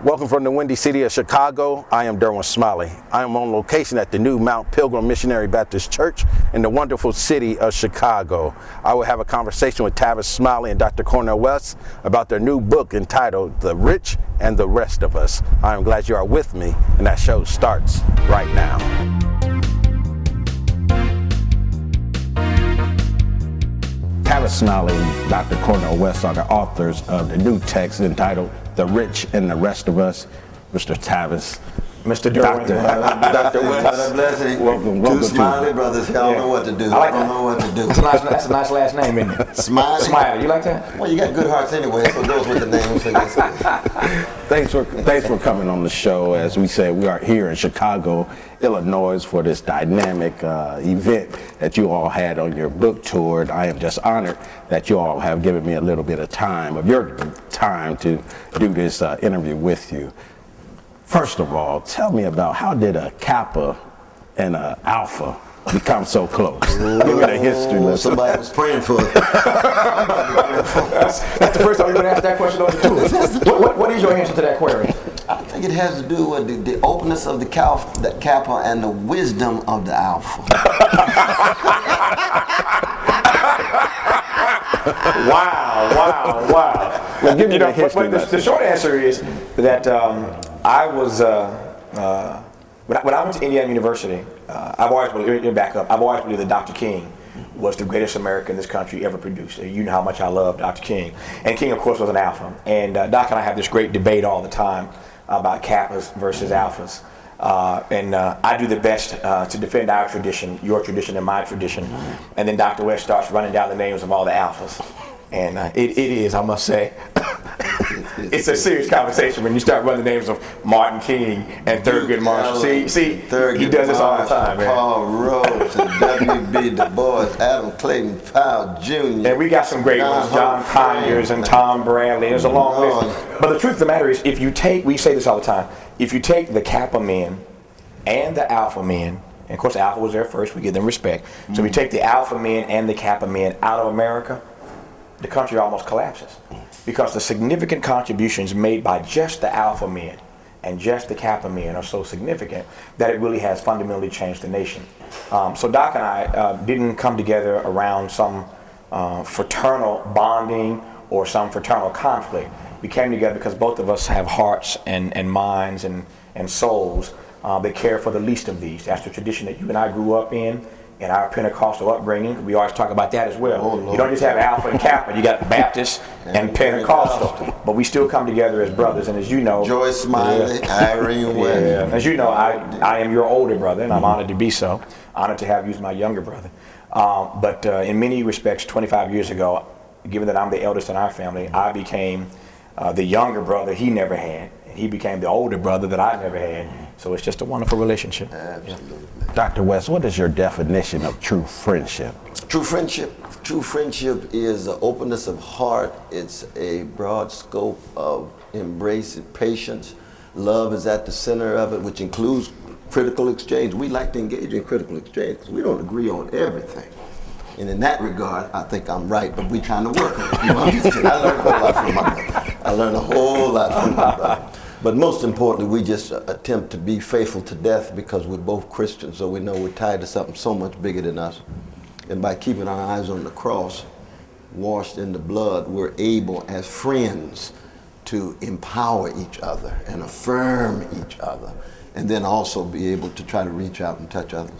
Welcome from the windy city of Chicago. I am Derwin Smiley. I am on location at the new Mount Pilgrim Missionary Baptist Church in the wonderful city of Chicago. I will have a conversation with Tavis Smiley and Dr. Cornel West about their new book entitled The Rich and the Rest of Us. I am glad you are with me, and that show starts right now. Tavis Smiley and Dr. Cornel West are the authors of the new text entitled The Rich and the Rest of Us. Mr. Tavis, Mr. Derwin, Dr. West, welcome Two Smiley brothers, y'all know what to do. I don't know what to do. That's a nice last name, isn't it? Smiley? Smiley, you like that? Well, you got good hearts anyway, so it goes with the name. Thanks for coming on the show. As we say, we are here in Chicago, Illinois, for this dynamic event that you all had on your book tour. I am just honored that you all have given me a little bit of time, of your time, to do this interview with you. First of all, tell me about how did a Kappa and a Alpha become so close? Give me the history lesson. Somebody was praying for it. That's the first time you're going to ask that question on the tour. What is your answer to that query? I think it has to do with the openness of the Kappa and the wisdom of the Alpha. Wow. Well, give me the history lesson. The short answer is that I was, when I went to Indiana University, I've always believed that Dr. King was the greatest American this country ever produced. You know how much I love Dr. King. And King, of course, was an Alpha. And Doc and I have this great debate all the time about Kappas versus Alphas. And I do the best to defend our tradition, your tradition and my tradition. And then Dr. West starts running down the names of all the Alphas. And it is, I must say, it's a serious conversation when you start running the names of Martin King and Thurgood Marshall. See, he does this all the time, man. Paul Rhodes and W.B. Du Bois, Adam Clayton Powell Jr. And we got some great ones, John Conyers and Tom Bradley. There's a long list. But the truth of the matter is, we say this all the time, if you take the Kappa men and the Alpha men, and of course Alpha was there first, we give them respect. So we take the Alpha men and the Kappa men out of America, the country almost collapses, because the significant contributions made by just the Alpha men and just the Kappa men are so significant that it really has fundamentally changed the nation. So Doc and I didn't come together around some fraternal bonding or some fraternal conflict. We came together because both of us have hearts and minds and souls that care for the least of these. That's the tradition that you and I grew up in our Pentecostal upbringing. We always talk about that as well. You don't just have Alpha and Kappa, you got Baptist and Pentecostal. But we still come together as brothers, and as you know, Joyce Smiley, Irene West. As you know, I am your older brother, and I'm honored to be so. Honored to have you as my younger brother. But in many respects, 25 years ago, given that I'm the eldest in our family, I became the younger brother he never had, and he became the older brother that I never had. So it's just a wonderful relationship. Absolutely. Dr. West, what is your definition of true friendship? True friendship is an openness of heart. It's a broad scope of embrace and patience. Love is at the center of it, which includes critical exchange. We like to engage in critical exchange because we don't agree on everything. And in that regard, I think I'm right, but we're trying to work on it. You know, I'm just kidding. I learned a whole lot from my brother. I learned a whole lot from my brother. But most importantly, we just attempt to be faithful to death because we're both Christians, so we know we're tied to something so much bigger than us. And by keeping our eyes on the cross, washed in the blood, we're able as friends to empower each other and affirm each other, and then also be able to try to reach out and touch others.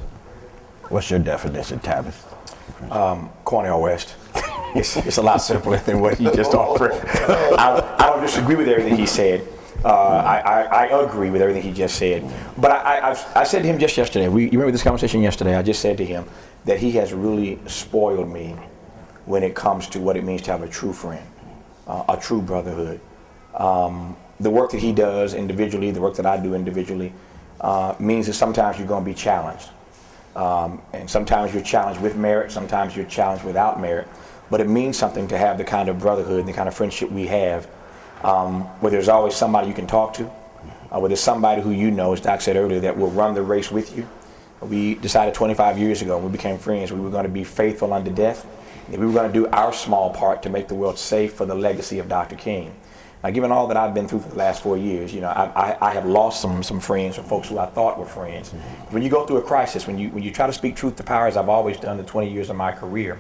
What's your definition, Tavis? Cornel West. It's a lot simpler than what he just offered. I don't disagree with everything he said. I agree with everything he just said. But I said to him just yesterday, you remember this conversation yesterday, I just said to him that he has really spoiled me when it comes to what it means to have a true friend, a true brotherhood. The work that he does individually, the work that I do individually, means that sometimes you're going to be challenged. And sometimes you're challenged with merit, sometimes you're challenged without merit. But it means something to have the kind of brotherhood and the kind of friendship we have, where there's always somebody you can talk to, where there's somebody who you know, as Doc said earlier, that will run the race with you. We decided 25 years ago when we became friends we were going to be faithful unto death, and we were going to do our small part to make the world safe for the legacy of Dr. King. Now, given all that I've been through for the last 4 years, you know, I have lost some friends or folks who I thought were friends. When you go through a crisis, when you try to speak truth to power, as I've always done the 20 years of my career,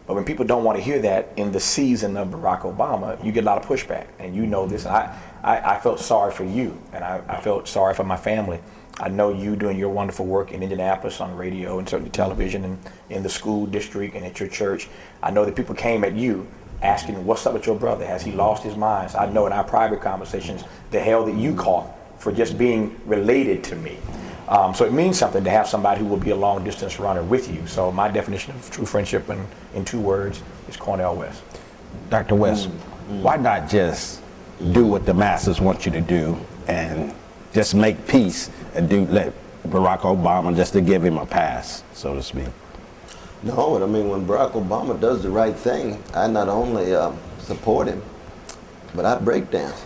but when people don't want to hear that in the season of Barack Obama, you get a lot of pushback, and you know this. And I felt sorry for you, and I felt sorry for my family. I know you doing your wonderful work in Indianapolis on radio and certainly television and in the school district and at your church. I know that people came at you asking, what's up with your brother? Has he lost his mind? So I know in our private conversations, the hell that you caught for just being related to me. So it means something to have somebody who will be a long distance runner with you. So my definition of true friendship in 2 words is Cornel West. Dr. West, why not just do what the masses want you to do and just make peace and let Barack Obama, just to give him a pass, so to speak? No, I mean, when Barack Obama does the right thing, I not only support him, but I break dance.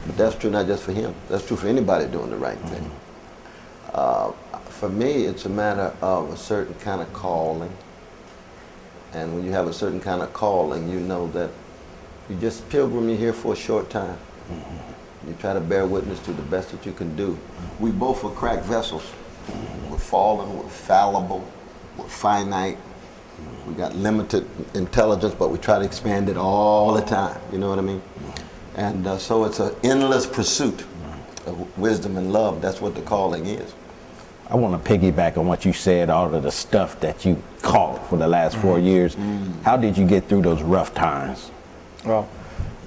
But that's true not just for him. That's true for anybody doing the right thing. For me, it's a matter of a certain kind of calling. And when you have a certain kind of calling, you know that you just pilgrim, you're here for a short time. You try to bear witness to the best that you can do. We both are cracked vessels. We're fallen, we're fallible, we're finite. We got limited intelligence, but we try to expand it all the time. You know what I mean? And so it's an endless pursuit of wisdom and love. That's what the calling is. I want to piggyback on what you said, all of the stuff that you caught for the last 4 years. How did you get through those rough times? Well,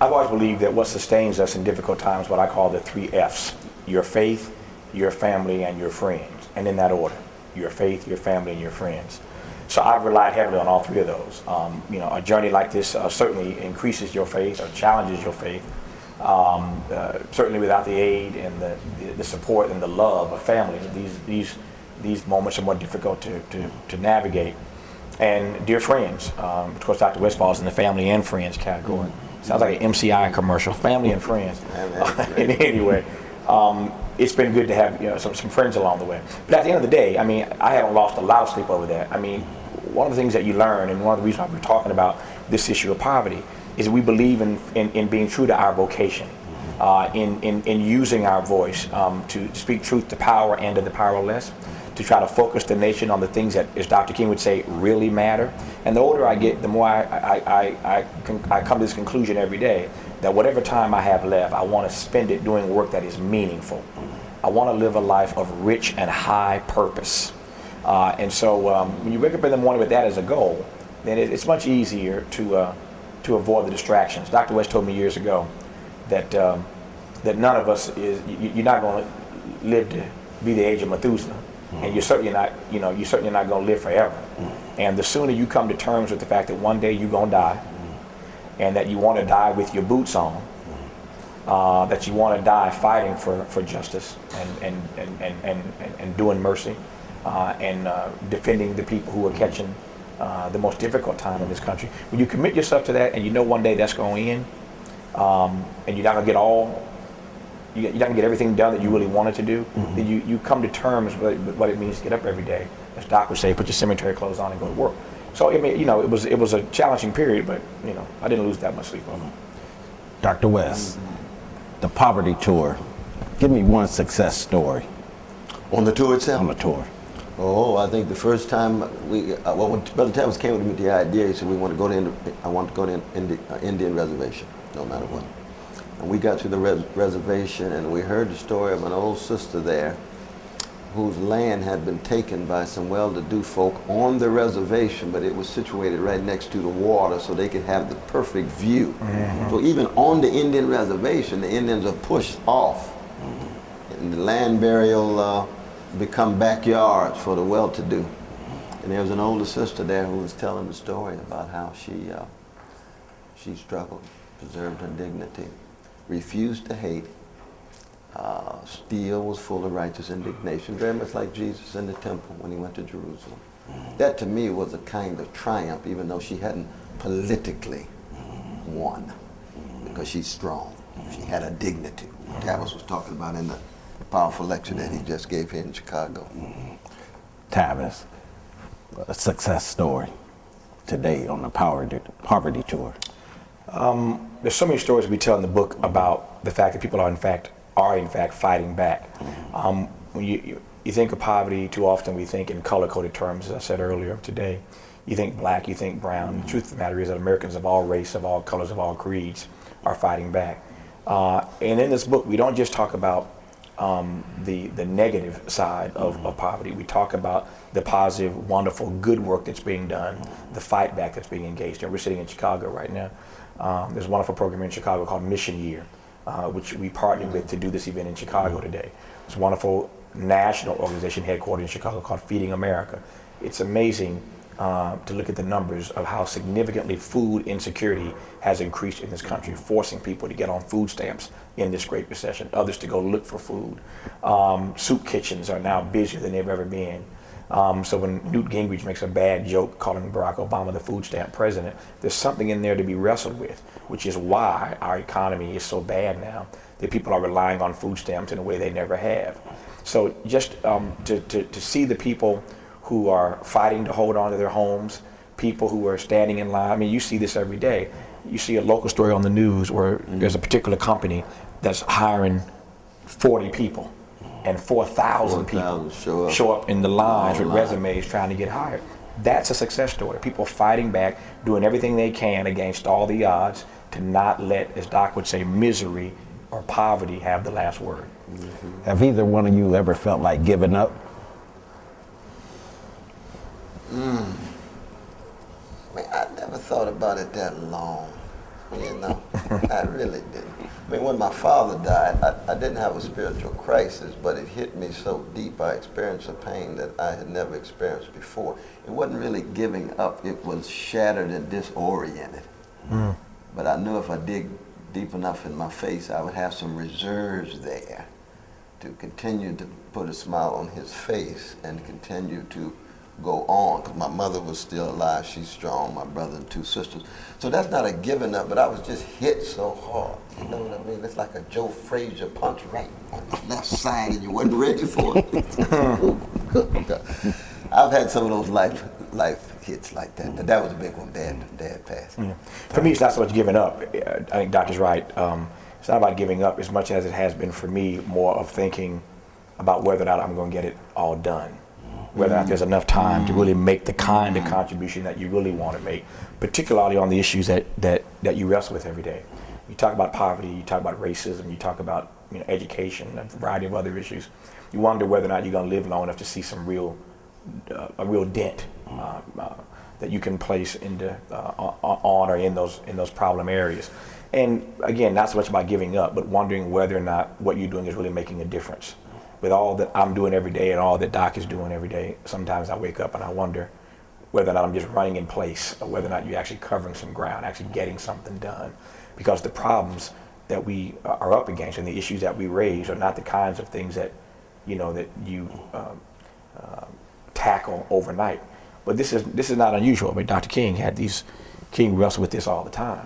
I've always believed that what sustains us in difficult times, what I call the 3 F's: your faith, your family, and your friends. And in that order: your faith, your family, and your friends. So I've relied heavily on all 3 of those. You know, a journey like this certainly increases your faith or challenges your faith. Certainly without the aid and the support and the love of family, these moments are more difficult to navigate. And dear friends, of course, Dr. West falls in the family and friends category. Sounds like an MCI commercial, family and friends. Anyway, it's been good to have some friends along the way. But at the end of the day, I mean, I haven't lost a lot of sleep over that. I mean, one of the things that you learn, and one of the reasons why we're talking about this issue of poverty, is we believe in being true to our vocation, in using our voice to speak truth to power and to the powerless, to try to focus the nation on the things that, as Dr. King would say, really matter. And the older I get, the more I come to this conclusion every day that whatever time I have left, I want to spend it doing work that is meaningful. I want to live a life of rich and high purpose. And so when you wake up in the morning with that as a goal, then it's much easier to avoid the distractions. Dr. West told me years ago that none of us you're not going to live to be the age of Methuselah, and you're certainly not going to live forever. And the sooner you come to terms with the fact that one day you're going to die, and that you want to die with your boots on, that you want to die fighting for justice and doing mercy, and defending the people who are catching the most difficult time in this country. When you commit yourself to that, and you know one day that's going to end, and you're not going to get everything done that you really wanted to do, then you come to terms with what it means to get up every day. As Doc would say, put your cemetery clothes on and go to work. So I mean, it was a challenging period, but I didn't lose that much sleep over it. Dr. West, the poverty tour. Give me one success story. On the tour itself? On the tour. Oh, I think the first time when Brother Tavis came with me with the idea, he said I want to go to Indian reservation, no matter what. And we got to the reservation, and we heard the story of an old sister there whose land had been taken by some well-to-do folk on the reservation, but it was situated right next to the water so they could have the perfect view. So even on the Indian reservation, the Indians are pushed off. And the land burial become backyards for the well-to-do. And there was an older sister there who was telling the story about how she struggled, preserved her dignity, refused to hate, still was full of righteous indignation, very much like Jesus in the temple when he went to Jerusalem. That to me was a kind of triumph, even though she hadn't politically won, because she's strong. She had a dignity. Tavis was talking about in the powerful lecture that he just gave here in Chicago. Tavis, a success story today on the poverty tour. There's so many stories we tell in the book about the fact that people are in fact fighting back. When you think of poverty, too often we think in color-coded terms, as I said earlier today. You think black, you think brown. The truth of the matter is that Americans of all race, of all colors, of all creeds are fighting back. And in this book, we don't just talk about the negative side of poverty. We talk about the positive, wonderful, good work that's being done, the fight back that's being engaged in. We're sitting in Chicago right now. There's a wonderful program in Chicago called Mission Year, which we partnered with to do this event in Chicago today. It's a wonderful national organization headquartered in Chicago called Feeding America. It's amazing to look at the numbers of how significantly food insecurity has increased in this country, forcing people to get on food stamps in this Great Recession, others to go look for food. Soup kitchens are now busier than they've ever been. So when Newt Gingrich makes a bad joke calling Barack Obama the food stamp president, there's something in there to be wrestled with, which is why our economy is so bad now that people are relying on food stamps in a way they never have. So just to see the people who are fighting to hold on to their homes, people who are standing in line. I mean, you see this every day. You see a local story on the news where there's a particular company that's hiring 40 people and 4,000 people show up in the lines with resumes trying to get hired. That's a success story. People fighting back, doing everything they can against all the odds to not let, as Doc would say, misery or poverty have the last word. Mm-hmm. Have either one of you ever felt like giving up? I mean, I never thought about it that long, you know. I really didn't. I mean, when my father died, I didn't have a spiritual crisis, but it hit me so deep. I experienced a pain that I had never experienced before. It wasn't really giving up. It was shattered and disoriented. But I knew if I dig deep enough in my face, I would have some reserves there to continue to put a smile on his face and continue to go on, because my mother was still alive. She's strong, my brother and 2 sisters. So that's not a giving up, but I was just hit so hard. You know what I mean? It's like a Joe Frazier punch right on the left side and you wasn't ready for it. I've had some of those life hits like that. And that was a big one. Dad passed. Yeah. For me, it's not so much giving up. I think Doc's right. It's not about giving up as much as it has been for me, more of thinking about whether or not I'm going to get it all done. Whether or not there's enough time to really make the kind of contribution that you really want to make, particularly on the issues that you wrestle with every day. You talk about poverty, you talk about racism, you talk about education, and a variety of other issues. You wonder whether or not you're going to live long enough to see some real dent that you can place into on or in those problem areas. And again, not so much about giving up, but wondering whether or not what you're doing is really making a difference. With all that I'm doing every day and all that Doc is doing every day, sometimes I wake up and I wonder whether or not I'm just running in place or whether or not you're actually covering some ground, actually getting something done. Because the problems that we are up against and the issues that we raise are not the kinds of things that you tackle overnight. But this is not unusual. I mean, Dr. King wrestled with this all the time,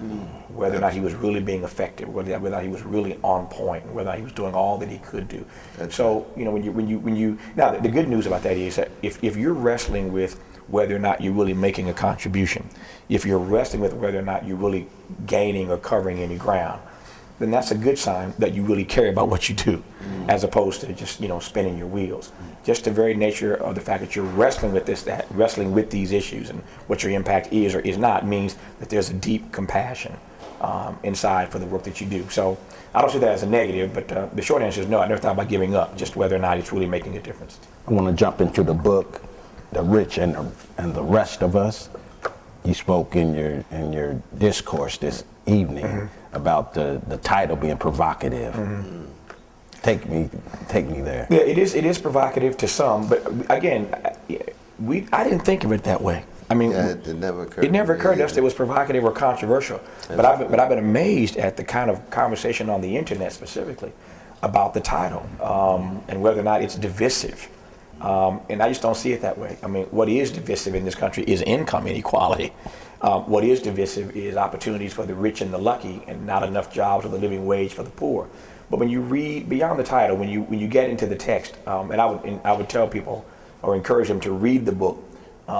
whether or not he was really being effective, whether or not he was really on point, whether or not he was doing all that he could do. So when you now the good news about that is that if you're wrestling with whether or not you're really making a contribution, if you're wrestling with whether or not you're really gaining or covering any ground, then that's a good sign that you really care about what you do, as opposed to just spinning your wheels. Just the very nature of the fact that you're wrestling with these issues and what your impact is or is not means that there's a deep compassion inside for the work that you do. So I don't see that as a negative, but the short answer is no. I never thought about giving up, just whether or not it's really making a difference. I want to jump into the book, The Rich and the Rest of Us. You spoke in your discourse this evening about the title being provocative. Take me there. Yeah, it is provocative to some, but again, I didn't think of it that way. I mean, it never occurred. It never occurred to us that it was provocative or controversial. But I've been amazed at the kind of conversation on the internet specifically about the title and whether or not it's divisive. And I just don't see it that way. I mean, what is divisive in this country is income inequality. What is divisive is opportunities for the rich and the lucky, and not enough jobs or the living wage for the poor. But when you read beyond the title, when you get into the text, and I would tell people or encourage them to read the book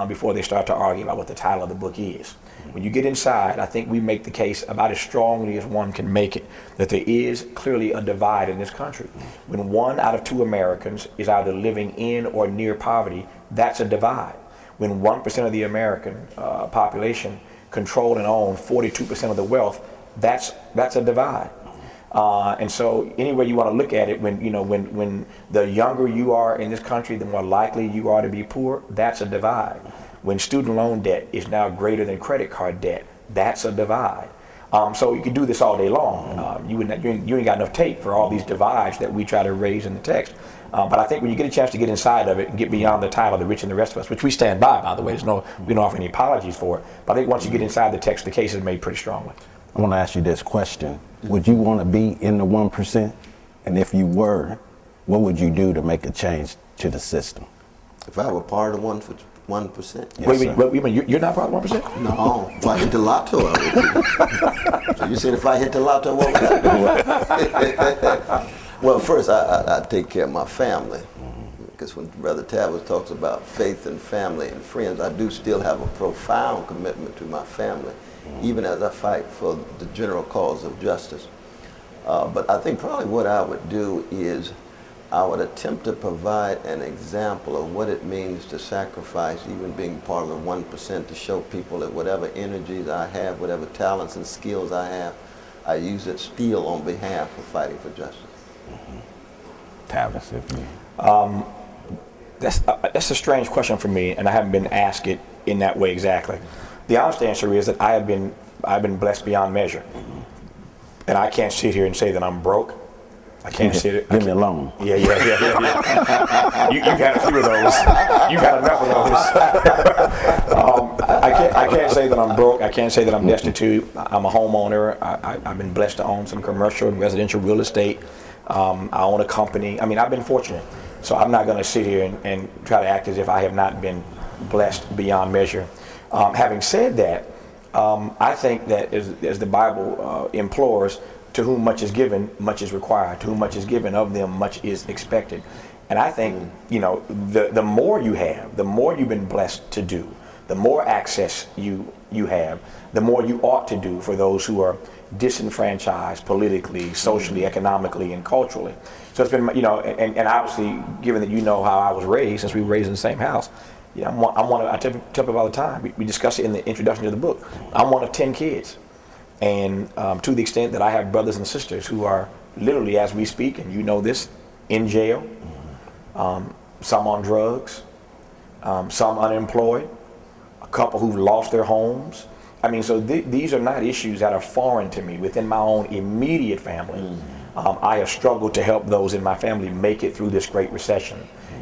before they start to argue about what the title of the book is. When you get inside, I think we make the case about as strongly as one can make it that there is clearly a divide in this country. When 1 out of 2 Americans is either living in or near poverty, that's a divide. When 1% of the American population control and own 42% of the wealth, that's a divide. And so any way you want to look at it, when the younger you are in this country, the more likely you are to be poor, that's a divide. When student loan debt is now greater than credit card debt, that's a divide. So you can do this all day long. You ain't got enough tape for all these divides that we try to raise in the text. But I think when you get a chance to get inside of it and get beyond the title, The Rich and the Rest of Us, which we stand by the way, we don't offer any apologies for it. But I think once you get inside the text, the case is made pretty strongly. I want to ask you this question. Would you want to be in the 1%? And if you were, what would you do to make a change to the system? If I were part of 1%? Yes, wait, you're not part of 1%? No, if I hit the lotto, I would be. So you said if I hit the lotto, what would I do? Well, first, I take care of my family. Because when Brother Tavis talks about faith and family and friends, I do still have a profound commitment to my family, even as I fight for the general cause of justice. But I think probably what I would do is I would attempt to provide an example of what it means to sacrifice, even being part of the 1%, to show people that whatever energies I have, whatever talents and skills I have, I use it still on behalf of fighting for justice. Tavis, if you... That's a strange question for me, and I haven't been asked it in that way exactly. The honest answer is that I've been blessed beyond measure, and I can't sit here and say that I'm broke. I can't sit it. Leave me alone. Yeah. You've had a few of those. You've had enough of those. I can't say that I'm broke. I can't say that I'm destitute. I'm a homeowner. I've been blessed to own some commercial and residential real estate. I own a company. I mean, I've been fortunate. So I'm not going to sit here and try to act as if I have not been blessed beyond measure. Having said that, I think that as the Bible implores, to whom much is given, much is required. To whom much is given, of them much is expected. And I think, the more you have, the more you've been blessed to do, the more access you have, the more you ought to do for those who are disenfranchised politically, socially, economically, and culturally. So it's been, and obviously, given that how I was raised, since we were raised in the same house, I tell people all the time, we discuss it in the introduction to the book, I'm one of 10 kids. And to the extent that I have brothers and sisters who are literally, as we speak, and this, in jail, some on drugs, some unemployed, a couple who've lost their homes. I mean, so these are not issues that are foreign to me within my own immediate family. I have struggled to help those in my family make it through this great recession.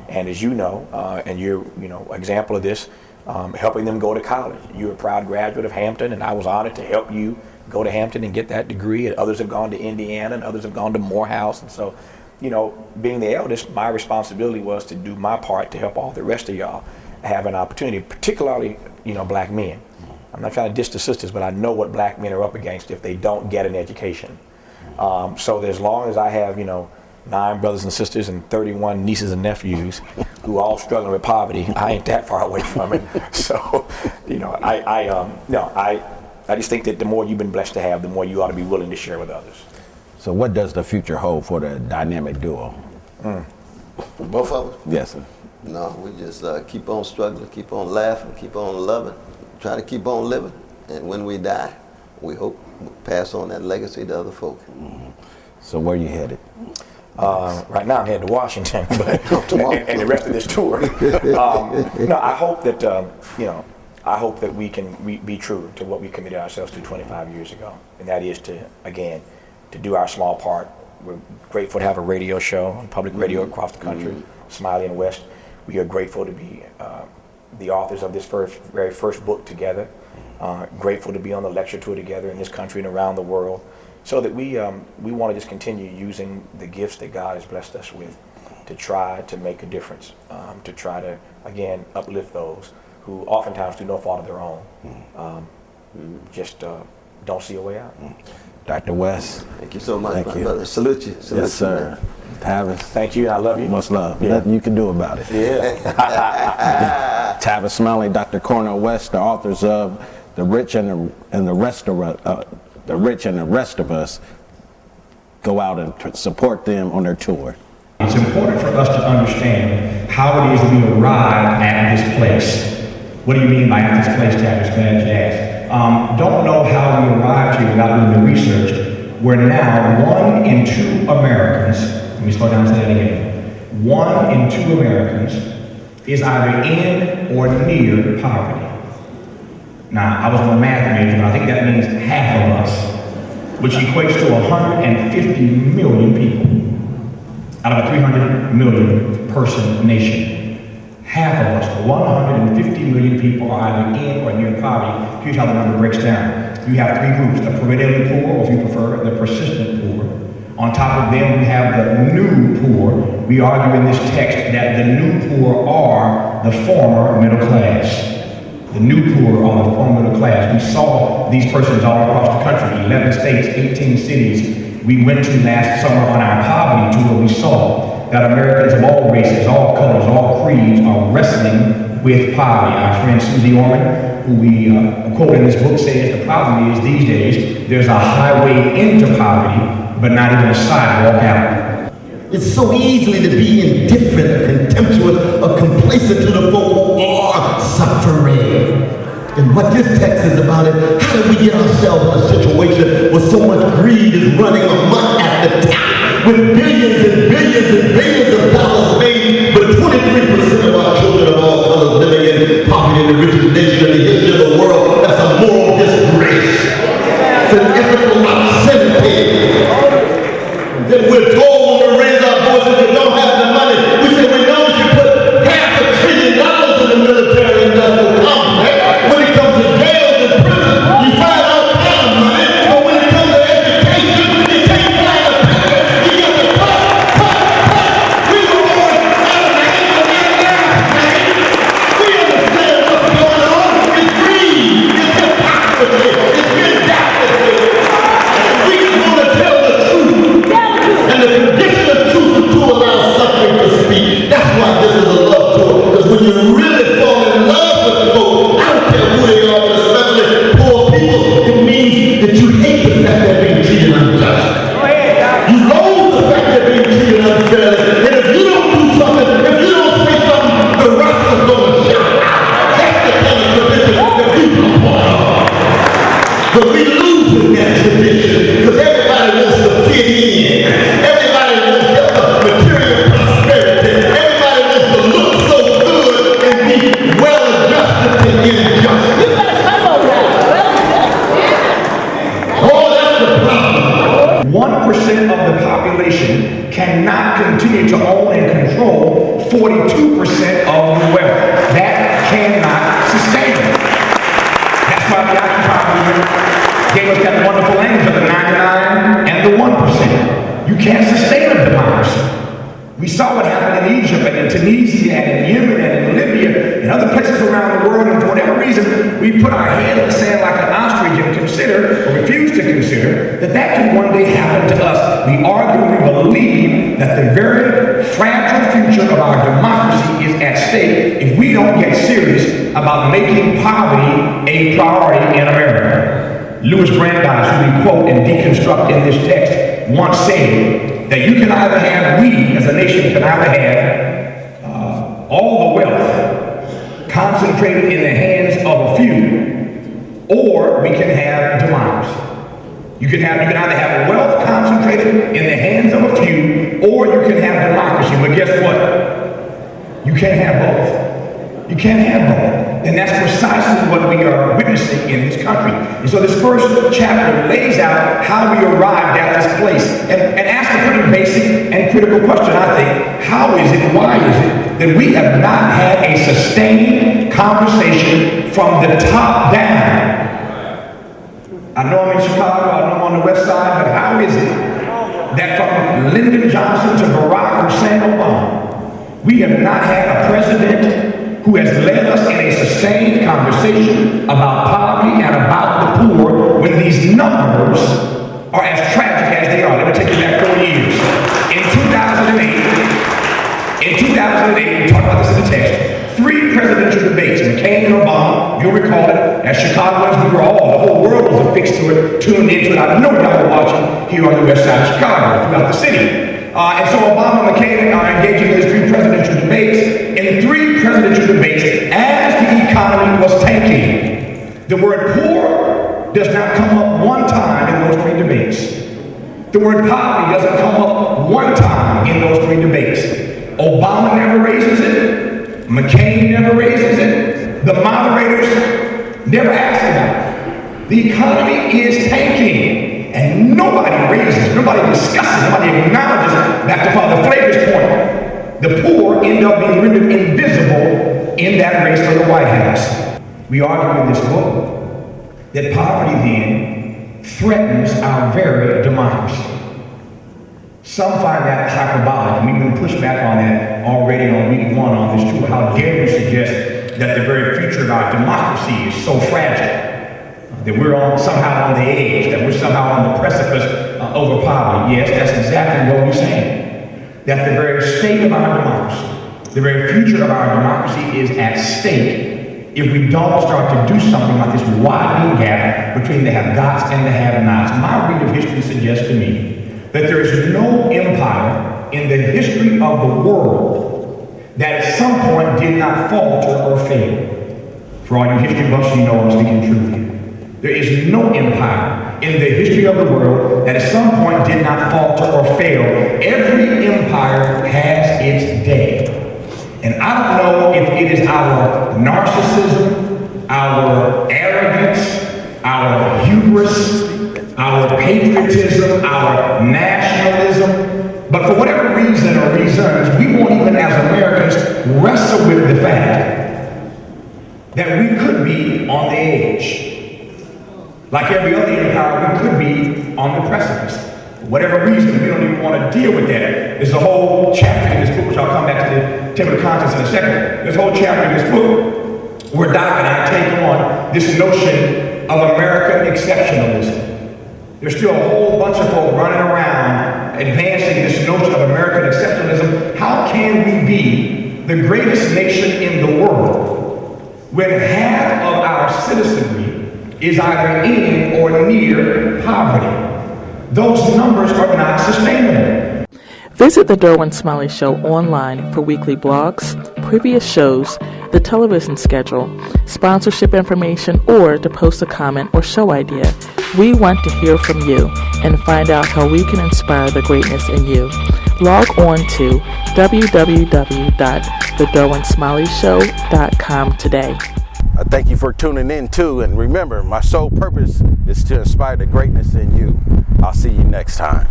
And as you know, and you're example of this, helping them go to college. You're a proud graduate of Hampton, and I was honored to help you go to Hampton and get that degree. And others have gone to Indiana, and others have gone to Morehouse. And so, being the eldest, my responsibility was to do my part to help all the rest of y'all have an opportunity, particularly, black men. I'm not trying to diss the sisters, but I know what black men are up against if they don't get an education. So as long as I have, 9 brothers and sisters and 31 nieces and nephews who are all struggling with poverty, I ain't that far away from it. So, I just think that the more you've been blessed to have, the more you ought to be willing to share with others. So what does the future hold for the dynamic duo? Both of us? Yes, sir. No, we just keep on struggling, keep on laughing, keep on loving, try to keep on living. And when we die, we hope we'll pass on that legacy to other folk. So where are you headed? Right now I'm headed to Washington, but and the rest of this tour. I hope that I hope that we can be true to what we committed ourselves to 25 years ago, and that is to do our small part. We're grateful to have a radio show on public radio across the country, Smiley and West. We are grateful to be the authors of this very first book together. Grateful to be on the lecture tour together in this country and around the world, so that we want to just continue using the gifts that God has blessed us with to try to make a difference, to try to, again, uplift those who oftentimes through no fault of their own just don't see a way out. Dr. West. Thank you so much, Thank my you. brother. Salute you. Salute Yes, sir. Tavis. Thank you, and I love you. Much love. Yeah. Nothing you can do about it. Yeah. Tavis Smiley and Dr. Cornel West, the authors of The Rich and the Rest of Us. Go out and support them on their tour. It's important for us to understand how it is we arrived at this place. What do you mean by at this place, Tavis? Glad you asked. Don't know how we arrived here without doing the research. We're now 1 in 2 Americans, let me slow down and say that again. 1 in 2 Americans is either in or near poverty. Now, I was on a math major, but I think that means half of us, which equates to 150 million people out of a 300 million person nation. Half of us, 150 million people, are either in or near poverty. Here's how the number breaks down. You have 3 groups: the perennially poor, or if you prefer, the persistent poor. On top of them, we have the new poor. We argue in this text that the new poor are the former middle class. The new poor are the former middle class. We saw these persons all across the country, 11 states, 18 cities. We went to last summer on our poverty tour. We saw that Americans of all races, all colors, all creeds are wrestling with poverty. Our friend Susie Orman, who we quote in this book, says the problem is these days there's a highway into poverty, but not even a sidewalk out. It's so easily to be indifferent, contemptuous, or complacent to the folk who are suffering. And what this text is about is, how did we get ourselves in a situation where so much greed is running amok at the top, with billions and billions and billions of dollars made, but 23% of our children of all colors living in poverty in the richest nation in the history of the world. That's a moral disgrace. It's an ethical obscenity. Then we're told when we raise our voices, we don't have the money. We say we know we should put $500 billion in the military industrial complex. When it comes to jails and prisons, you find all kind of money. But when it comes to education, you can't find a penny. You got to cut. We don't know what's happening. We understand what's going on. It's greed. It's hypocrisy. It's mentality. We just want to tell the truth. And the condition of truth is to allow suffering to speak. That's why this is a love tour. Because when you really fall in love with folk, I don't care who they are, especially poor people, it means that you hate the fact they're being treated unjustly. You loathe the fact they're being treated unfairly. And if you don't do something, if you don't say something, the rest is going to shout out. That's the kind of tradition that we come on. But we lose in that tradition because everybody wants to fit in. Everybody wants to have material prosperity. Everybody wants to look so good and be well-adjusted to injustice. Oh, that's the problem. 1% of the population cannot continue to own and control 42% of the wealth. That cannot sustain it. That's why the Occupy movement gave us that wonderful language of the 99 and the 1%. You can't sustain a democracy. We saw what happened in Egypt and in Tunisia and in Yemen and in Libya and other places around the world, and for whatever reason, we put our head in the sand like an ostrich and consider, or refuse to consider, that that can one day happen to us. We argue, we believe that the very fragile future of our democracy is at stake if we don't get serious about making poverty a priority in America. Louis Brandeis, who we quote and deconstruct in this text, once said that you can either have, we as a nation can either have all the wealth concentrated in the hands of a few, or we can have democracy. You can either have wealth concentrated in the hands of a few, or you can have democracy. But guess what? You can't have both. You can't have both. And that's precisely what we are witnessing in this country. And so this first chapter lays out how we arrived at this place and asks a pretty basic and critical question, I think. How is it, why is it that we have not had a sustained conversation from the top down? I know I'm in Chicago, I know I'm on the west side, but how is it that from Lyndon Johnson to Barack Hussein Obama, we have not had a president who has led us in a sustained conversation about poverty and about the poor when these numbers are as tragic as they are. Let me take you back 4 years. In 2008, we talked about this in the text, 3 presidential debates You'll recall it, as Chicagoans, we were all, the whole world was affixed to it, tuned into it. I know y'all were watching here on the west side of Chicago, throughout the city. And so Obama and McCain are engaging in these 3 presidential debates. In 3 presidential debates, as the economy was tanking, the word poor does not come up one time in those 3 debates. The word poverty doesn't come up one time in those 3 debates. Obama never raises it. McCain never raises it. The moderators never ask about it. The economy is tanking, and nobody raises, nobody discusses, nobody acknowledges it. Back to Father Flavor's point, the poor end up being rendered invisible in that race for the White House. We argue in this book that poverty then threatens our very democracy. Some find that hyperbolic, and we've been pushed back on that already on week 1 on this tour. How dare you suggest that the very future of our democracy is so fragile, that we're somehow on the edge, that we're somehow on the precipice over poverty. Yes, that's exactly what we're saying. That the very state of our democracy, the very future of our democracy is at stake if we don't start to do something like this widening gap between the have-gots and the have-nots. My read of history suggests to me that there is no empire in the history of the world that at some point did not falter or fail. For all you history buffs, you know I'm speaking truth here. There is no empire in the history of the world that at some point did not falter or fail. Every empire has its day. And I don't know if it is our narcissism, our arrogance, our hubris, our patriotism, our nationalism, but for whatever reason or reasons, we won't even as Americans wrestle with the fact that we could be on the edge. Like every other empire, we could be on the precipice. For whatever reason, we don't even want to deal with that. There's a whole chapter in this book, which I'll come back to the table of contents in a second. There's a whole chapter in this book where Doc and I take on this notion of American exceptionalism. There's still a whole bunch of folk running around advancing this notion of American exceptionalism. How can we be the greatest nation in the world when half of our citizenry is either in or near poverty? Those numbers are not sustainable. Visit the Derwin Smiley Show online for weekly blogs, previous shows, the television schedule, sponsorship information, or to post a comment or show idea. We want to hear from you and find out how we can inspire the greatness in you. Log on to www.thederwinsmileyshow.com today. Thank you for tuning in too, and remember, my sole purpose is to inspire the greatness in you. I'll see you next time.